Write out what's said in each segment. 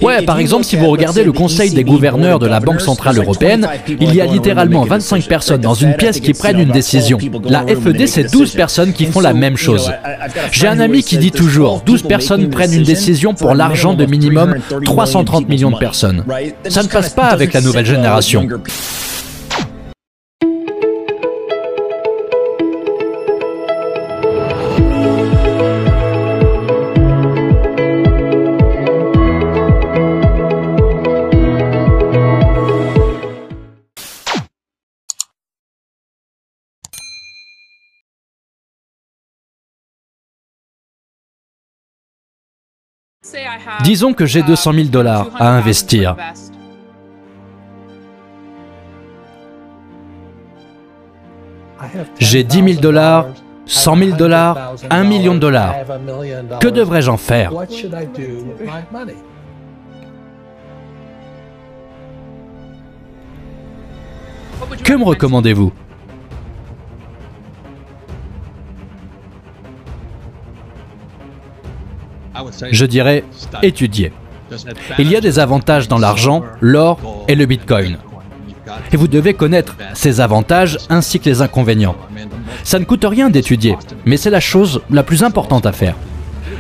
Ouais, par exemple, si vous regardez le conseil des gouverneurs de la Banque Centrale Européenne, il y a littéralement 25 personnes dans une pièce qui prennent une décision. La FED, c'est 12 personnes qui font la même chose. J'ai un ami qui dit toujours, 12 personnes prennent une décision pour l'argent de minimum 330 millions de personnes. Ça ne passe pas avec la nouvelle génération. Disons que j'ai 200 000 $ à investir. J'ai 10 000 $, 100 000 $, 1 million de $. Que devrais-je en faire? Que me recommandez-vous? Je dirais étudier. Il y a des avantages dans l'argent, l'or et le Bitcoin. Et vous devez connaître ces avantages ainsi que les inconvénients. Ça ne coûte rien d'étudier, mais c'est la chose la plus importante à faire.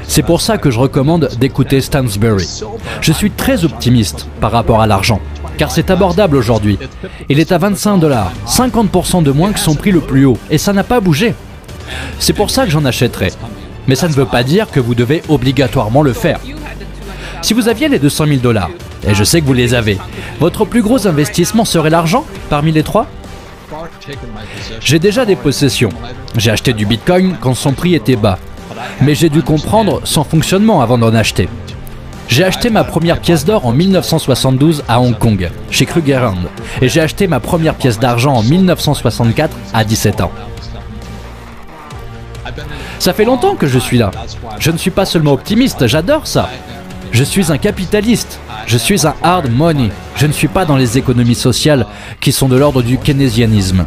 C'est pour ça que je recommande d'écouter Stansberry. Je suis très optimiste par rapport à l'argent, car c'est abordable aujourd'hui. Il est à 25 $, 50% de moins que son prix le plus haut, et ça n'a pas bougé. C'est pour ça que j'en achèterai. Mais ça ne veut pas dire que vous devez obligatoirement le faire. Si vous aviez les 200 000 $, et je sais que vous les avez, votre plus gros investissement serait l'argent parmi les trois? J'ai déjà des possessions. J'ai acheté du Bitcoin quand son prix était bas. Mais j'ai dû comprendre son fonctionnement avant d'en acheter. J'ai acheté ma première pièce d'or en 1972 à Hong Kong, chez Kruger Rand. Et j'ai acheté ma première pièce d'argent en 1964 à 17 ans. Ça fait longtemps que je suis là. Je ne suis pas seulement optimiste, j'adore ça. Je suis un capitaliste. Je suis un hard money. Je ne suis pas dans les économies sociales qui sont de l'ordre du keynésianisme.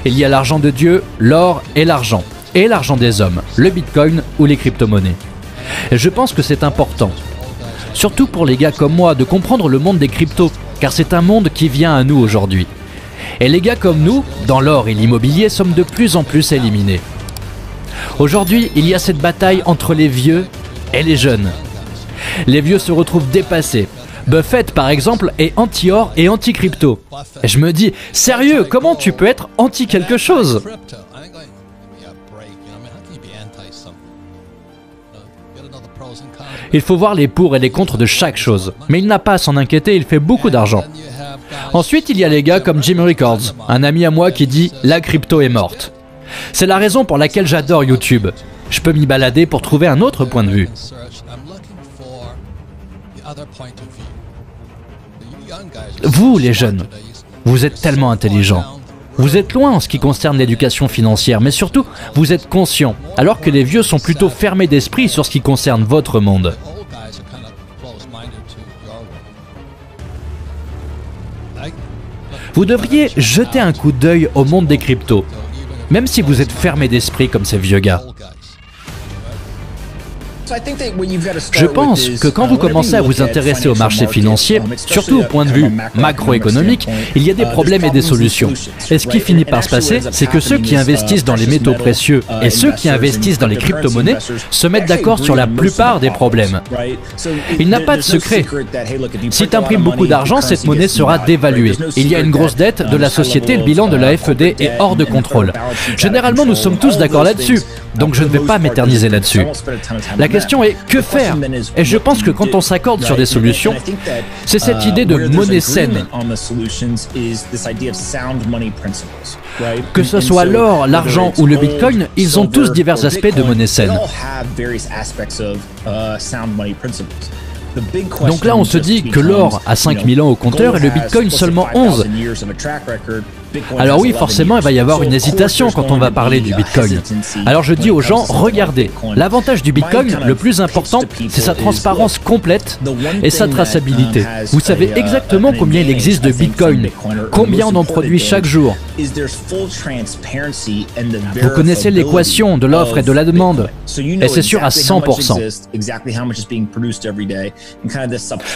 Il y a l'argent de Dieu, l'or et l'argent des hommes, le Bitcoin ou les crypto-monnaies. Et je pense que c'est important, surtout pour les gars comme moi, de comprendre le monde des cryptos, car c'est un monde qui vient à nous aujourd'hui. Et les gars comme nous, dans l'or et l'immobilier, sommes de plus en plus éliminés. Aujourd'hui, il y a cette bataille entre les vieux et les jeunes. Les vieux se retrouvent dépassés. Buffett, par exemple, est anti-or et anti-crypto. Et je me dis, sérieux, comment tu peux être anti quelque chose? Il faut voir les pour et les contre de chaque chose. Mais il n'a pas à s'en inquiéter, il fait beaucoup d'argent. Ensuite, il y a les gars comme Jim Records, un ami à moi qui dit « La crypto est morte ». C'est la raison pour laquelle j'adore YouTube. Je peux m'y balader pour trouver un autre point de vue. Vous, les jeunes, vous êtes tellement intelligents. Vous êtes loin en ce qui concerne l'éducation financière, mais surtout, vous êtes conscients, alors que les vieux sont plutôt fermés d'esprit sur ce qui concerne votre monde. Vous devriez jeter un coup d'œil au monde des cryptos, même si vous êtes fermé d'esprit comme ces vieux gars. Je pense que quand vous commencez à vous intéresser au marché financier, surtout au point de vue macroéconomique, il y a des problèmes et des solutions. Et ce qui finit par se passer, c'est que ceux qui investissent dans les métaux précieux et ceux qui investissent dans les crypto-monnaies se mettent d'accord sur la plupart des problèmes. Il n'a pas de secret. Si tu imprimes beaucoup d'argent, cette monnaie sera dévaluée. Il y a une grosse dette de la société, le bilan de la FED est hors de contrôle. Généralement, nous sommes tous d'accord là-dessus, donc je ne vais pas m'éterniser là-dessus. La question est, que faire? Et je pense que quand on s'accorde sur des solutions, c'est cette idée de monnaie saine. Que ce soit l'or, l'argent ou le Bitcoin, ils ont tous divers aspects de monnaie saine. Donc là, on se dit que l'or a 5000 ans au compteur et le Bitcoin seulement 11. Alors oui, forcément, il va y avoir une hésitation quand on va parler du Bitcoin. Alors je dis aux gens, regardez, l'avantage du Bitcoin, le plus important, c'est sa transparence complète et sa traçabilité. Vous savez exactement combien il existe de Bitcoin, combien on en produit chaque jour. Vous connaissez l'équation de l'offre et de la demande, et c'est sûr à 100%.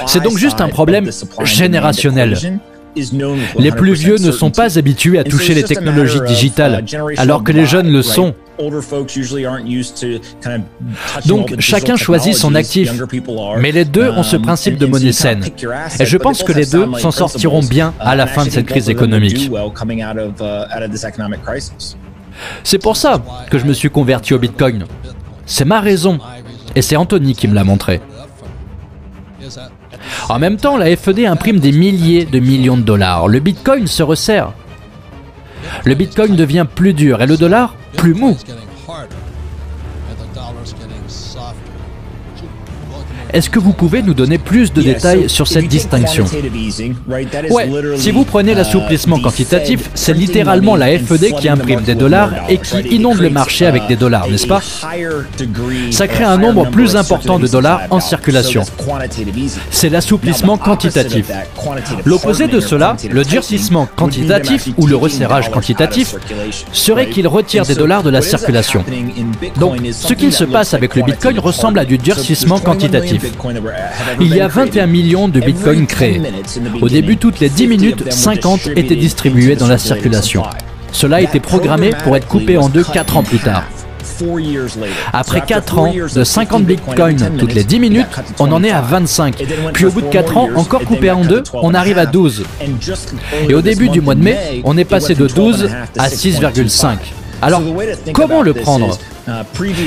C'est donc juste un problème générationnel. Les plus vieux ne sont pas habitués à toucher les technologies digitales, alors que les jeunes le sont. Donc chacun choisit son actif, mais les deux ont ce principe de monnaie saine. Et je pense que les deux s'en sortiront bien à la fin de cette crise économique. C'est pour ça que je me suis converti au Bitcoin. C'est ma raison, et c'est Anthony qui me l'a montré. En même temps, la FED imprime des milliers de millions de dollars. Le Bitcoin se resserre. Le Bitcoin devient plus dur et le dollar plus mou. Est-ce que vous pouvez nous donner plus de détails sur cette distinction? Ouais, si vous prenez l'assouplissement quantitatif, c'est littéralement la FED qui imprime des dollars et qui inonde le marché avec des dollars, n'est-ce pas? Ça crée un nombre plus important de dollars en circulation. C'est l'assouplissement quantitatif. L'opposé de cela, le durcissement quantitatif ou le resserrage quantitatif, serait qu'il retire des dollars de la circulation. Donc, ce qu'il se passe avec le Bitcoin ressemble à du durcissement quantitatif. Il y a 21 millions de bitcoins créés. Au début, toutes les 10 minutes, 50 étaient distribués dans la circulation. Cela a été programmé pour être coupé en deux 4 ans plus tard. Après 4 ans, de 50 bitcoins toutes les 10 minutes, on en est à 25. Puis au bout de 4 ans, encore coupé en deux, on arrive à 12. Et au début du mois de mai, on est passé de 12 à 6,5. Alors, comment le prendre ?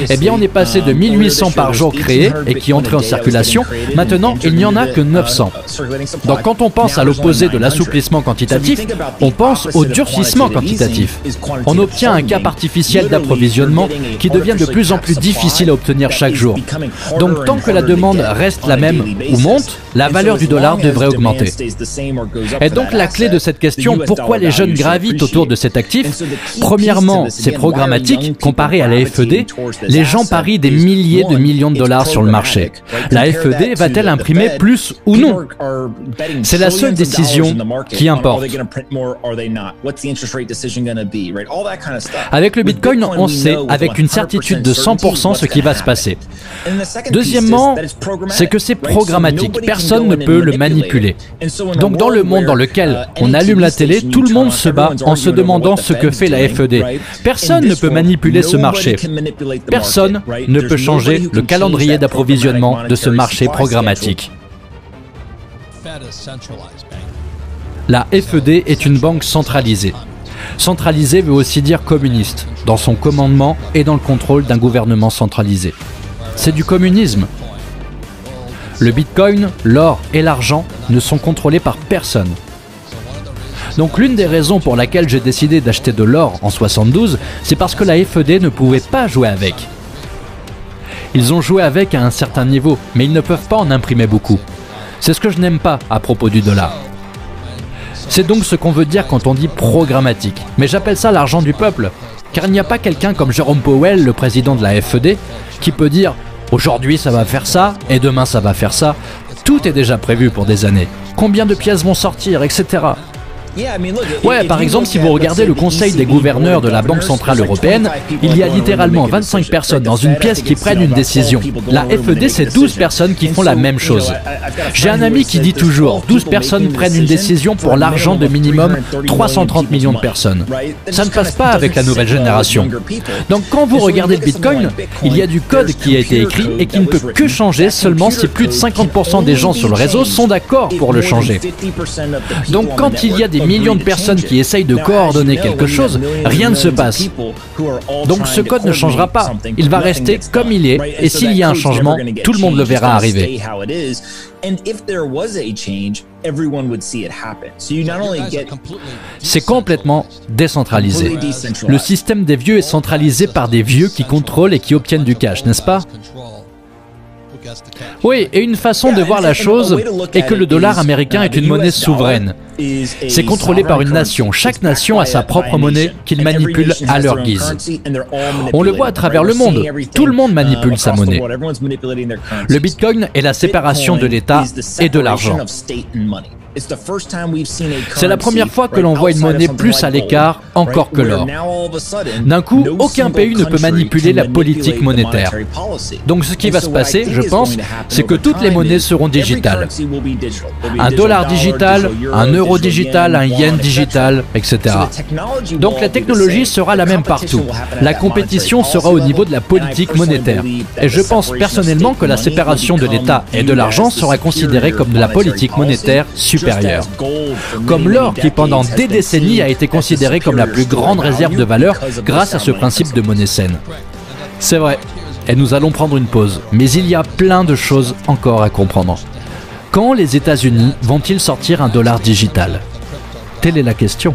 Eh bien, on est passé de 1800 par jour créés et qui entraient en circulation. Maintenant, il n'y en a que 900. Donc, quand on pense à l'opposé de l'assouplissement quantitatif, on pense au durcissement quantitatif. On obtient un cap artificiel d'approvisionnement qui devient de plus en plus difficile à obtenir chaque jour. Donc, tant que la demande reste la même ou monte, la valeur du dollar devrait augmenter. Et donc, la clé de cette question, pourquoi les jeunes gravitent autour de cet actif? Premièrement, c'est programmatique comparé à la FED. Les gens parient des milliers de millions de dollars sur le marché. La FED va-t-elle imprimer plus ou non? C'est la seule décision qui importe. Avec le Bitcoin, on sait avec une certitude de 100% ce qui va se passer. Deuxièmement, c'est que c'est programmatique. Personne ne peut le manipuler. Donc dans le monde dans lequel on allume la télé, tout le monde se bat en se demandant ce que fait la FED. Personne ne peut manipuler ce marché. Personne ne peut changer le calendrier d'approvisionnement de ce marché programmatique. La FED est une banque centralisée. Centralisée veut aussi dire communiste, dans son commandement et dans le contrôle d'un gouvernement centralisé. C'est du communisme. Le Bitcoin, l'or et l'argent ne sont contrôlés par personne. Donc l'une des raisons pour laquelle j'ai décidé d'acheter de l'or en 72, c'est parce que la FED ne pouvait pas jouer avec. Ils ont joué avec à un certain niveau, mais ils ne peuvent pas en imprimer beaucoup. C'est ce que je n'aime pas à propos du dollar. C'est donc ce qu'on veut dire quand on dit programmatique. Mais j'appelle ça l'argent du peuple, car il n'y a pas quelqu'un comme Jerome Powell, le président de la FED, qui peut dire « aujourd'hui ça va faire ça, et demain ça va faire ça ». Tout est déjà prévu pour des années. Combien de pièces vont sortir, etc. Ouais, par exemple, si vous regardez le conseil des gouverneurs de la Banque Centrale Européenne, il y a littéralement 25 personnes dans une pièce qui prennent une décision. La FED, c'est 12 personnes qui font la même chose. J'ai un ami qui dit toujours, 12 personnes prennent une décision pour l'argent de minimum 330 millions de personnes. Ça ne passe pas avec la nouvelle génération. Donc quand vous regardez le Bitcoin, il y a du code qui a été écrit et qui ne peut que changer seulement si plus de 50% des gens sur le réseau sont d'accord pour le changer. Donc quand il y a des millions de personnes qui essayent de coordonner quelque chose, rien ne se passe. Donc ce code ne changera pas. Il va rester comme il est, et s'il y a un changement, tout le monde le verra arriver. C'est complètement décentralisé. Le système des vieux est centralisé par des vieux qui contrôlent et qui obtiennent du cash, n'est-ce pas? Oui, et une façon de voir la chose est que le dollar américain est une monnaie souveraine. C'est contrôlé par une nation. Chaque nation a sa propre monnaie qu'ils manipulent à leur guise. On le voit à travers le monde. Tout le monde manipule sa monnaie. Le Bitcoin est la séparation de l'État et de l'argent. C'est la première fois que l'on voit une monnaie plus à l'écart encore que l'or. D'un coup, aucun pays ne peut manipuler la politique monétaire. Donc ce qui va se passer, je pense, c'est que toutes les monnaies seront digitales. Un dollar digital, un euro digital, un yen digital, etc. Donc la technologie sera la même partout. La compétition sera au niveau de la politique monétaire. Et je pense personnellement que la séparation de l'État et de l'argent sera considérée comme de la politique monétaire supérieure. Comme l'or qui pendant des décennies a été considéré comme la plus grande réserve de valeur grâce à ce principe de monnaie saine. C'est vrai, et nous allons prendre une pause, mais il y a plein de choses encore à comprendre. Quand les États-Unis vont-ils sortir un dollar digital? Telle est la question.